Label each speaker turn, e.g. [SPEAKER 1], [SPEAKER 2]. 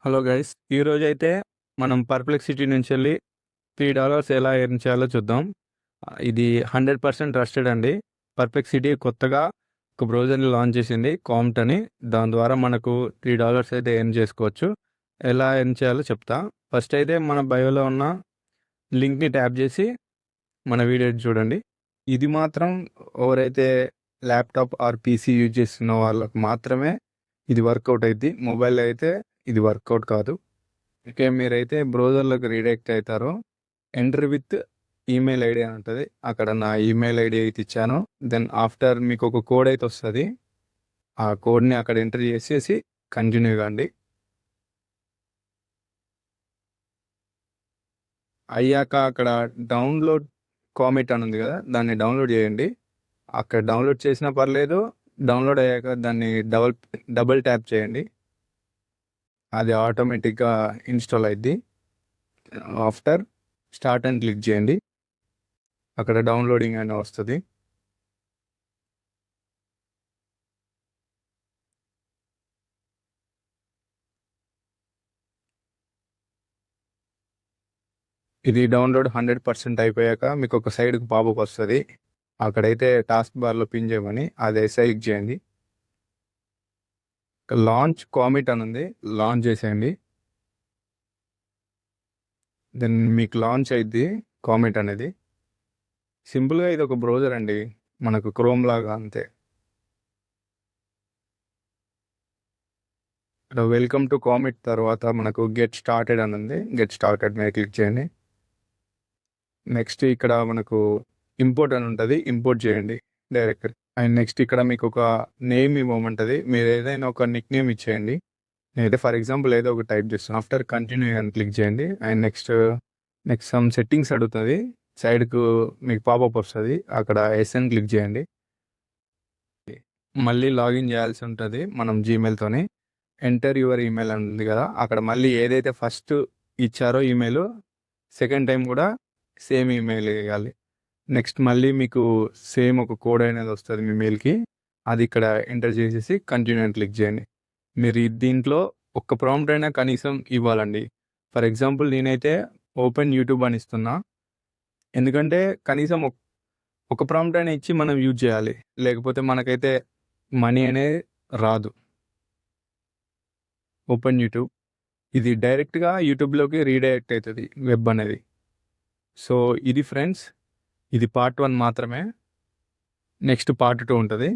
[SPEAKER 1] Hello guys, ఈరోజైతే మనం Perplexity నుంచి వెళ్ళి $3 ఎలా ఎర్న్ చేయాలో చూద్దాం. ఇది 100% ట్రస్టెడ్ అండి. పర్ప్లెక్సిటీ కొత్తగా ఒక బ్రౌజర్ని లాంచ్ చేసింది, కామ్ట్ అని. దాని ద్వారా మనకు $3 అయితే ఎర్న్ చేసుకోవచ్చు. ఎలా ఎర్న్ చేయాలో చెప్తా. ఫస్ట్ అయితే మన బయోలో ఉన్న లింక్ని ట్యాప్ చేసి మన వీడియో చూడండి. ఇది మాత్రం ఎవరైతే ల్యాప్టాప్ ఆర్ పీసీ యూజ్ చేస్తున్న వాళ్ళకి మాత్రమే ఇది వర్కౌట్ అయింది. మొబైల్ అయితే ఇది వర్కౌట్ కాదు. ఓకే, మీరైతే బ్రౌజర్లోకి రీడైరెక్ట్ అవుతారో ఎంటర్ విత్ ఈమెయిల్ ఐడి అని ఉంటుంది. అక్కడ నా ఈమెయిల్ ఐడి అయితే ఇచ్చాను. దెన్ ఆఫ్టర్ మీకు ఒక కోడ్ అయితే వస్తుంది. ఆ కోడ్ని అక్కడ ఎంటర్ చేసేసి కంటిన్యూ కాండి. అయ్యాక అక్కడ డౌన్లోడ్ కామిట్ అని ఉంది కదా, దాన్ని డౌన్లోడ్ చేయండి. అక్కడ డౌన్లోడ్ చేసినా పర్లేదు. డౌన్లోడ్ అయ్యాక దాన్ని డబుల్ ట్యాప్ చేయండి, అది ఆటోమేటిక్గా ఇన్స్టాల్ అయింది. ఆఫ్టర్ స్టార్ట్ అని క్లిక్ చేయండి, అక్కడ డౌన్లోడింగ్ అని వస్తుంది. ఇది డౌన్లోడ్ 100% అయిపోయాక మీకు ఒక సైడ్కి పాపప్ వస్తుంది. అక్కడైతే టాస్క్ బార్లో పిన్ చేయమని అది సెలెక్ట్ చేయండి. లాంచ్ కామిట్ అని ఉంది, లాంచ్ చేసేయండి. దెన్ మీకు లాంచ్ అయింది కామిట్ అనేది. సింపుల్గా ఇది ఒక బ్రౌజర్ అండి, మనకు క్రోమ్ లాగా అంతే. ఇక్కడ వెల్కమ్ టు కామిట్ తర్వాత మనకు గెట్ స్టార్టెడ్ అని ఉంది. గెట్ స్టార్టెడ్ మీద క్లిక్ చేయండి. నెక్స్ట్ ఇక్కడ మనకు ఇంపోర్ట్ అని ఉంటుంది, ఇంపోర్ట్ చేయండి డైరెక్ట్. అండ్ నెక్స్ట్ ఇక్కడ మీకు ఒక నేమ్ ఇవ్వమంటుంది. మీరు ఏదైనా ఒక నిక్ నేమ్ ఇచ్చేయండి. నేనైతే ఫర్ ఎగ్జాంపుల్ ఏదో ఒక టైప్ చేస్తాను. ఆఫ్టర్ కంటిన్యూ అని క్లిక్ చేయండి. అండ్ నెక్స్ట్ సమ్ సెట్టింగ్స్ అడుగుతుంది. సైడ్కు మీకు పాపప్ వస్తుంది, అక్కడ ఎస్ అని క్లిక్ చేయండి. మళ్ళీ లాగిన్ చేయాల్సి ఉంటుంది మనం జీమెయిల్తోని. ఎంటర్ యువర్ ఈమెయిల్ అని ఉంది కదా, అక్కడ మళ్ళీ ఏదైతే ఫస్ట్ ఇచ్చారో ఈమెయిల్ సెకండ్ టైం కూడా సేమ్ ఈమెయిల్ వేయాలి. నెక్స్ట్ మళ్ళీ మీకు సేమ్ ఒక కోడ్ అనేది వస్తుంది మీ మెయిల్కి, అది ఇక్కడ ఎంటర్ చేసేసి కంటిన్యూ అని క్లిక్ చేయండి. మీరు దీంట్లో ఒక్క ప్రాంప్ట్ అయినా కనీసం ఇవ్వాలండి. ఫర్ ఎగ్జాంపుల్ నేనైతే ఓపెన్ యూట్యూబ్ అని ఇస్తున్నా, ఎందుకంటే కనీసం ఒక ప్రాంప్ట్ అయినా ఇచ్చి మనం యూజ్ చేయాలి, లేకపోతే మనకైతే మనీ అనేది రాదు. ఓపెన్ యూట్యూబ్, ఇది డైరెక్ట్గా యూట్యూబ్లోకి రీడైరెక్ట్ అవుతుంది వెబ్ అనేది. సో ఇది ఫ్రెండ్స్, ఇది పార్ట్ 1 మాత్రమే. నెక్స్ట్ పార్ట్ 2 ఉంటుంది.